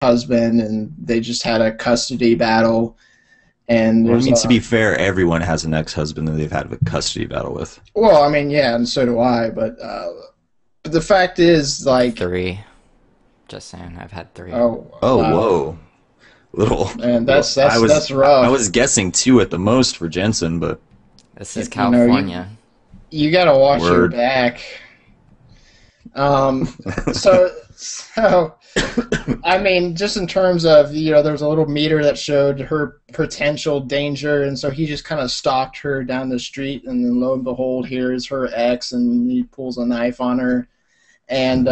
husband, and they just had a custody battle. And Well, I there's mean, to a be fair, everyone has an ex-husband that they've had a custody battle with. well, I mean, yeah, and so do I. But the fact is, like, 3. Just saying, I've had 3. oh Oh, wow, whoa. Little, man, little. that's I that's was, that's I rough. was guessing 2 at the most for Jensen, but This is You know, California. you got to watch your word. back. Um, so I mean, just in terms of, there was a little meter that showed her potential danger, and so he just kind of stalked her down the street, and then lo and behold, here's her ex, and he pulls a knife on her, and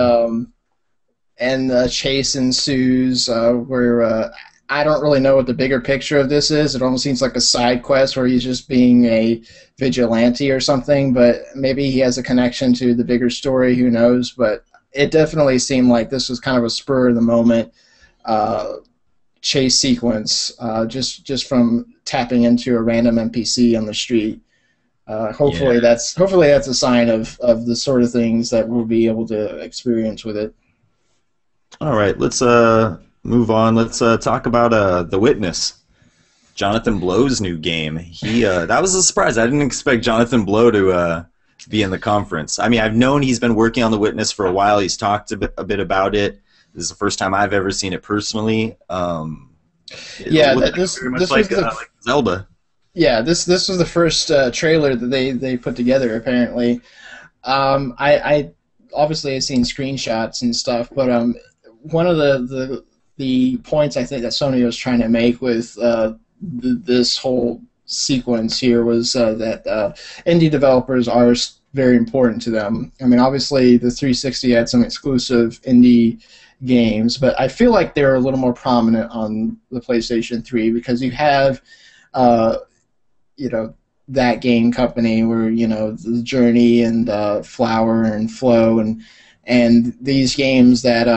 chase ensues, where I don't really know what the bigger picture of this is. It almost seems like a side quest where he's just being a vigilante or something, but maybe he has a connection to the bigger story. Who knows? But it definitely seemed like this was kind of a spur of the moment chase sequence, just from tapping into a random NPC on the street. Yeah. Hopefully that's a sign of the sort of things that we'll be able to experience with it. All right, let's move on. Let's talk about The Witness, Jonathan Blow's new game. He that was a surprise. I didn't expect Jonathan Blow to be in the conference. I mean, I've known he's been working on The Witness for a while. He's talked a bit about it. This is the first time I've ever seen it personally. It Yeah, looks this very much this was like Zelda. this was the first trailer that they put together. Apparently, I obviously have seen screenshots and stuff, but one of the points I think that Sony was trying to make with this whole sequence here was that indie developers are very important to them. I mean, obviously the 360 had some exclusive indie games, but I feel like they're a little more prominent on the PlayStation 3 because you have, uh, that game company where the Journey and Flower and Flow and these games that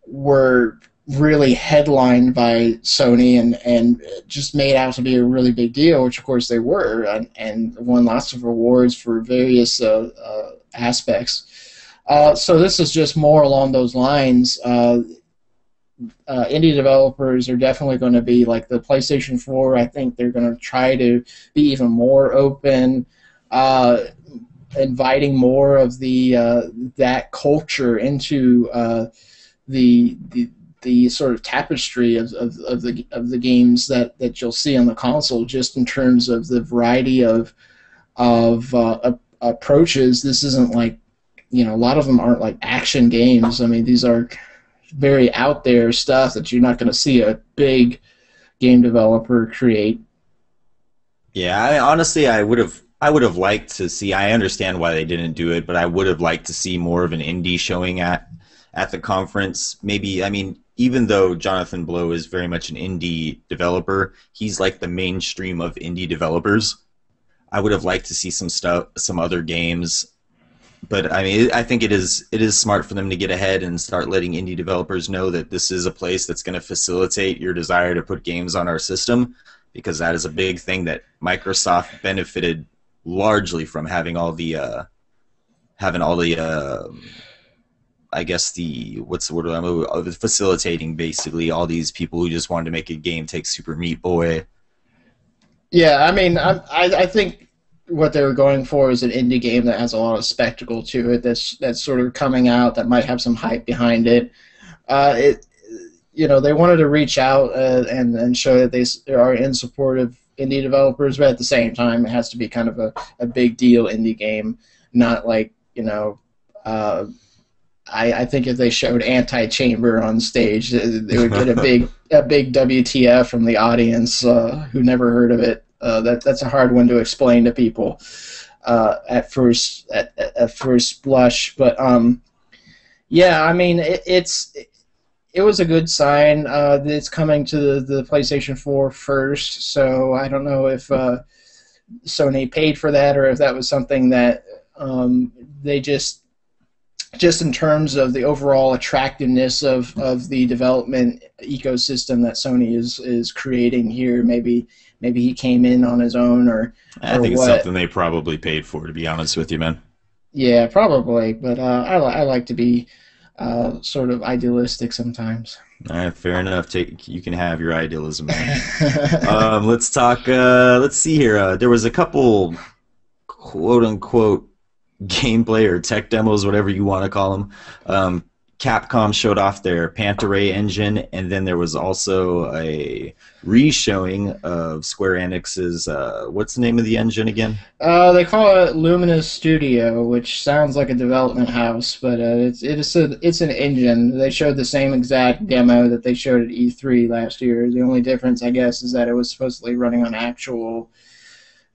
were really headlined by Sony and just made out to be a really big deal, which of course they were, and won lots of awards for various aspects. So this is just more along those lines. Indie developers are definitely going to be like the PlayStation 4. I think they're going to try to be even more open, inviting more of the that culture into the sort of tapestry of the games that you'll see on the console, just in terms of the variety of approaches. This isn't like, a lot of them aren't like action games. I mean, these are very out there stuff that you're not going to see a big game developer create. Yeah, honestly, I would have liked to see. I understand why they didn't do it, but I would have liked to see more of an indie showing at the conference. Maybe, I mean, even though Jonathan Blow is very much an indie developer, he's like the mainstream of indie developers. I would have liked to see some stuff, some other games. But I mean, I think it is smart for them to get ahead and start letting indie developers know that this is a place that's going to facilitate your desire to put games on our system, because that is a big thing that Microsoft benefited largely from having all the I guess the what's the word of facilitating basically all these people who just wanted to make a game, take Super Meat Boy. Yeah, I mean, I think what they were going for is an indie game that has a lot of spectacle to it. That's sort of coming out that might have some hype behind it. It they wanted to reach out and show that they are in support of indie developers, but at the same time, it has to be kind of a big deal indie game, not like I think if they showed Anti-Chamber on stage, they would get a big WTF from the audience who never heard of it. That's a hard one to explain to people at first blush, but yeah, I mean it was a good sign that it's coming to the PlayStation 4 first. So I don't know if Sony paid for that or if that was something that they just in terms of the overall attractiveness of the development ecosystem that Sony is creating here. Maybe he came in on his own I or think it's what. something they probably paid for, to be honest with you, man. Yeah, probably. But I like to be sort of idealistic sometimes. All right, fair enough. You can have your idealism, man. Let's talk. Let's see here. There was a couple quote unquote gameplay or tech demos, whatever you want to call them. Capcom showed off their Panta-Ray engine, and then there was also a re-showing of Square Enix's, what's the name of the engine again? They call it Luminous Studio, which sounds like a development house, but it's an engine. They showed the same exact demo that they showed at E3 last year. The only difference, I guess, is that it was supposedly running on actual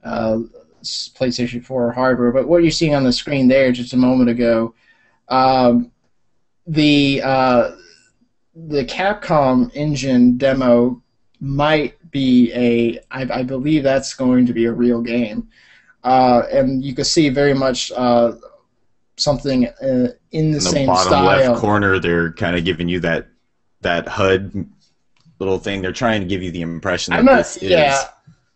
PlayStation 4 hardware. But what you're seeing on the screen there just a moment ago, the Capcom engine demo might be I believe that's going to be a real game, and you can see very much something in the same bottom style. Left corner, they're kind of giving you that HUD little thing. They're trying to give you the impression that this is.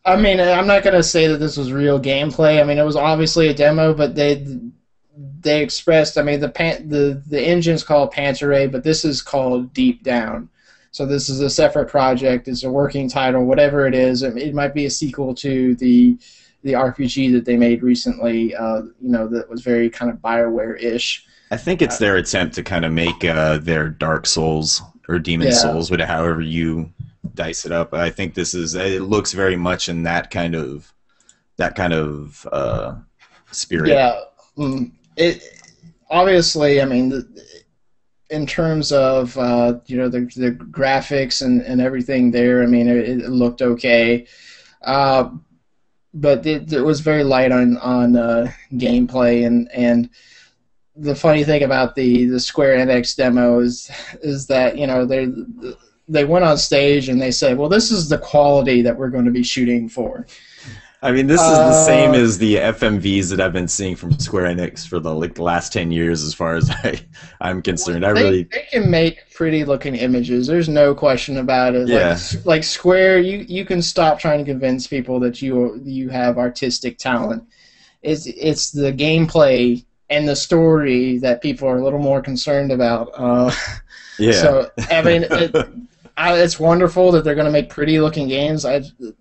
I mean, I'm not going to say that this was real gameplay. I mean, it was obviously a demo, but they expressed. I mean, the engine's called Panta-Ray, but this is called Deep Down. So this is a separate project. It's a working title, whatever it is. It might be a sequel to the RPG that they made recently. That was very kind of BioWare-ish. I think it's their attempt to kind of make their Dark Souls or Demon Souls, however you dice it up. I think it looks very much in that kind of spirit. Yeah. It obviously, I mean, in terms of the graphics and everything there, I mean, it looked okay, but it was very light on gameplay, and the funny thing about the Square Enix demo is that they went on stage and they said, well, this is the quality that we're going to be shooting for. I mean, this is the same as the FMVs that I've been seeing from Square Enix for the last 10 years, as far as I'm concerned. They can make pretty looking images. There's no question about it. Yeah. Like Square, you can stop trying to convince people that you have artistic talent. It's the gameplay and the story that people are a little more concerned about. Yeah. So I mean, it's wonderful that they're going to make pretty looking games.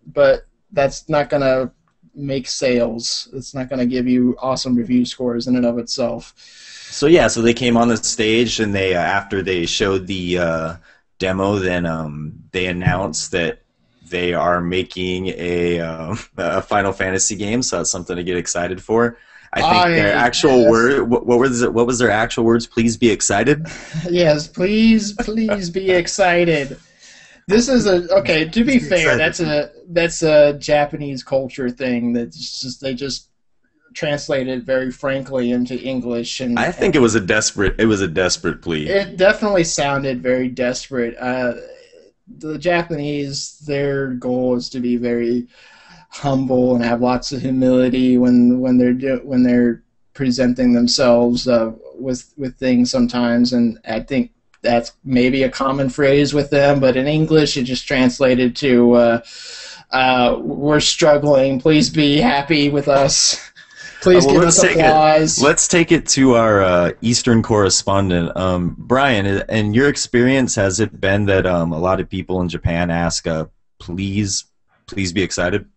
But that's not going to make sales. It's not going to give you awesome review scores in and of itself. So they came on the stage, and they after they showed the demo, then they announced that they are making a Final Fantasy game. So that's something to get excited for. I think their actual word. What was their actual words? Please be excited. Yes, please be excited. This is to be fair, that's a Japanese culture thing they just translated very frankly into English, and I think it was a desperate plea. It definitely sounded very desperate. The Japanese, their goal is to be very humble and have lots of humility when they're presenting themselves with things sometimes, and I think that's maybe a common phrase with them, but in English it just translated to we're struggling, please be happy with us, please give us applause. Let's take it to our Eastern correspondent. Brian, in your experience, has it been that a lot of people in Japan ask please be excited?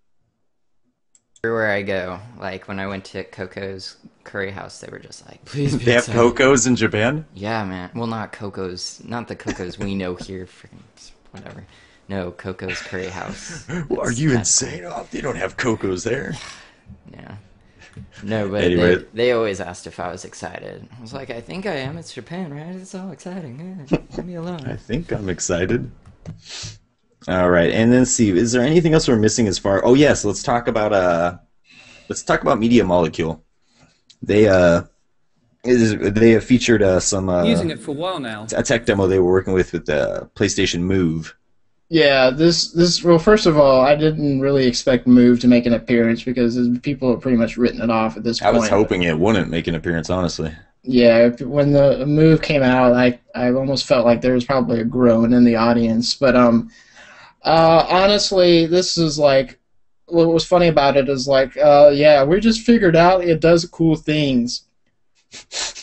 Everywhere I go, like when I went to Coco's Curry House, they were just like, please be They have excited. Coco's in Japan? Yeah, man. Well, not Coco's, not the Coco's we know here, whatever. No, Coco's Curry House. Are you insane? Oh, they don't have Coco's there. Yeah. No, but Anyway. they always asked if I was excited. I was like, I think I am. It's Japan, right? It's all exciting. Yeah, leave me alone. I think I'm excited. All right, and then see, is there anything else we're missing as far? Oh yes, let's talk about Media Molecule. They have featured some using it for a while now. A tech demo they were working with the PlayStation Move. Yeah, well, first of all, I didn't really expect Move to make an appearance because people have pretty much written it off at this point. I was hoping it wouldn't make an appearance, honestly. Yeah, when the Move came out, I almost felt like there was probably a groan in the audience. But honestly, this is like, what was funny about it is like, yeah, we just figured out it does cool things.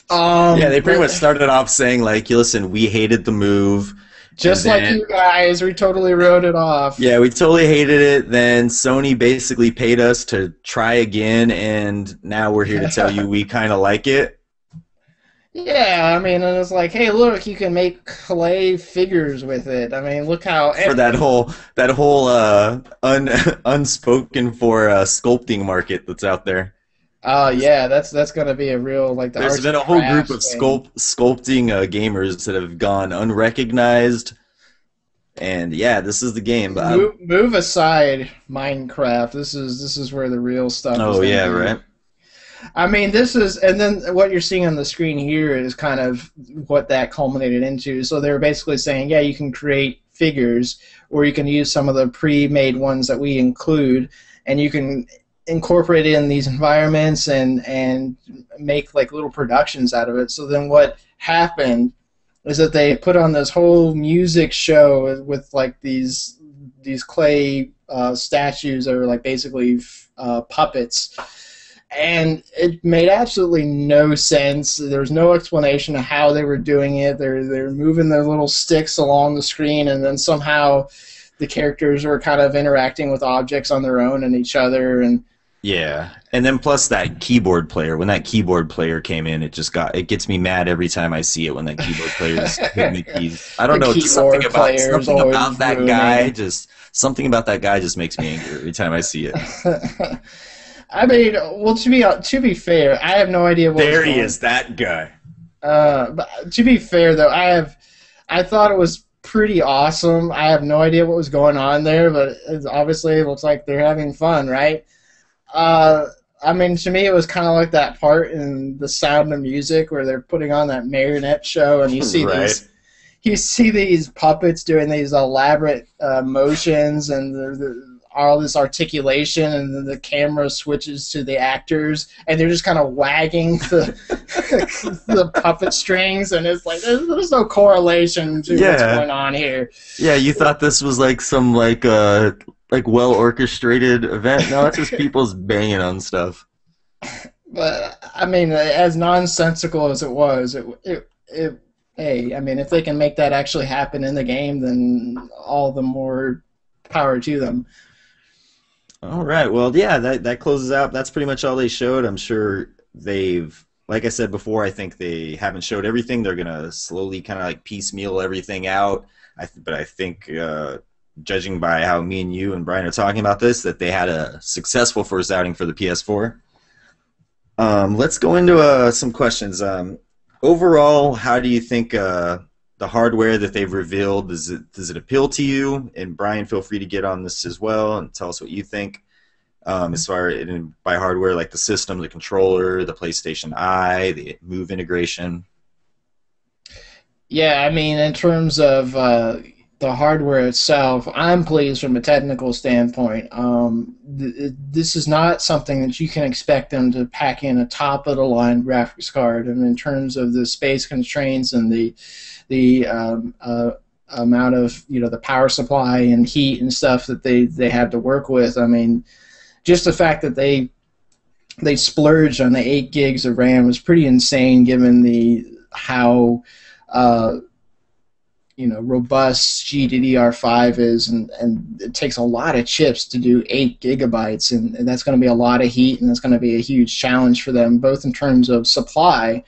Yeah, they pretty much started off saying like, listen, we hated the Move. Just like then, you guys, we totally wrote it off. yeah, we totally hated it. Then Sony basically paid us to try again, and now we're here to tell you we kind of like it. Yeah, I mean, and it's like, hey, look, you can make clay figures with it. I mean, look how For that whole unspoken for sculpting market that's out there. yeah, that's gonna be a real like the There's arts been and a whole group of crafts thing. sculpting gamers that have gone unrecognized, and yeah, this is the game. But Move aside Minecraft. This is where the real stuff is oh gonna yeah, be. right. I mean, this is, and then what you're seeing on the screen here is kind of what that culminated into. So they're basically saying, yeah, you can create figures, or you can use some of the pre-made ones that we include, and you can incorporate it in these environments and make like little productions out of it. So then what happened is that they put on this whole music show with like these clay statues that are like basically puppets. And it made absolutely no sense. There was no explanation of how they were doing it. They're moving their little sticks along the screen, and then somehow the characters were kind of interacting with objects on their own and each other. And Yeah, and then plus that keyboard player. When that keyboard player came in, it gets me mad every time I see it when that keyboard player is hitting the keys. I don't The know, just keyboard player is something always about that ruining. guy. Just something about that guy just makes me angry every time I see it. I mean, well, to be fair, I have no idea what. There was he going is, that guy. But to be fair, though, I thought it was pretty awesome. I have no idea what was going on there, but obviously it looks like they're having fun, right? I mean, to me, it was kind of like that part in The Sound of Music where they're putting on that marionette show, and you see Right. these puppets doing these elaborate motions and all this articulation, and then the camera switches to the actors, and they're just kind of wagging the the puppet strings, and it's like there's no correlation to what's Yeah. going on here. Yeah, you thought this was like some like well orchestrated event. No, it's just people's banging on stuff. But I mean, as nonsensical as it was, hey, I mean, if they can make that actually happen in the game, then all the more power to them. All right. Well, yeah, that closes out. That's pretty much all they showed. I'm sure like I said before, I think they haven't showed everything. They're gonna slowly kind of like piecemeal everything out. But I think, judging by how me and you and Brian are talking about this, that they had a successful first outing for the PS4. Let's go into some questions. Overall, how do you think the hardware that they've revealed, does it appeal to you? And Brian, feel free to get on this as well and tell us what you think. As far by hardware, like the system, the controller, the PlayStation Eye, the Move integration. Yeah, I mean, in terms of the hardware itself, I'm pleased from a technical standpoint. This is not something that you can expect them to pack in a top-of-the-line graphics card. And in terms of the space constraints and the amount of the power supply and heat and stuff that they have to work with, I mean, just the fact that they splurged on the 8 gigs of RAM was pretty insane, given how robust GDDR5 is, and it takes a lot of chips to do 8 gigabytes, and that's going to be a lot of heat, and that's going to be a huge challenge for them, both in terms of supply,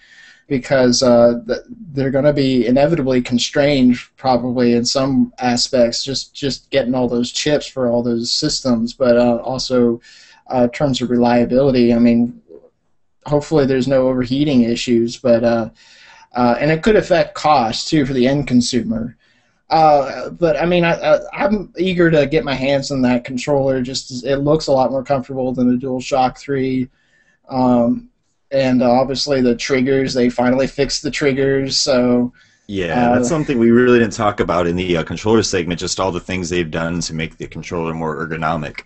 because they're going to be inevitably constrained probably in some aspects, just getting all those chips for all those systems, but also in terms of reliability. I mean, hopefully there's no overheating issues, but and it could affect cost too for the end consumer. But I mean, I'm eager to get my hands on that controller. Just it looks a lot more comfortable than the DualShock 3. And obviously the triggers, they finally fixed the triggers. So yeah, that's something we really didn't talk about in the controller segment. Just all the things they've done to make the controller more ergonomic,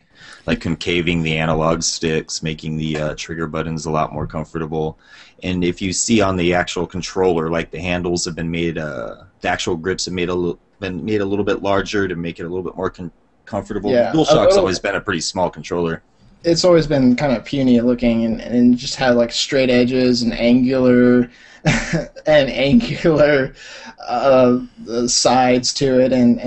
like concaving the analog sticks, making the trigger buttons a lot more comfortable. And if you see on the actual controller, like the handles have been made, the actual grips have been made a little bit larger to make it a little bit more comfortable. Yeah, DualShock's always been a pretty small controller. it's always been kind of puny looking and just had like straight edges and angular and angular sides to it and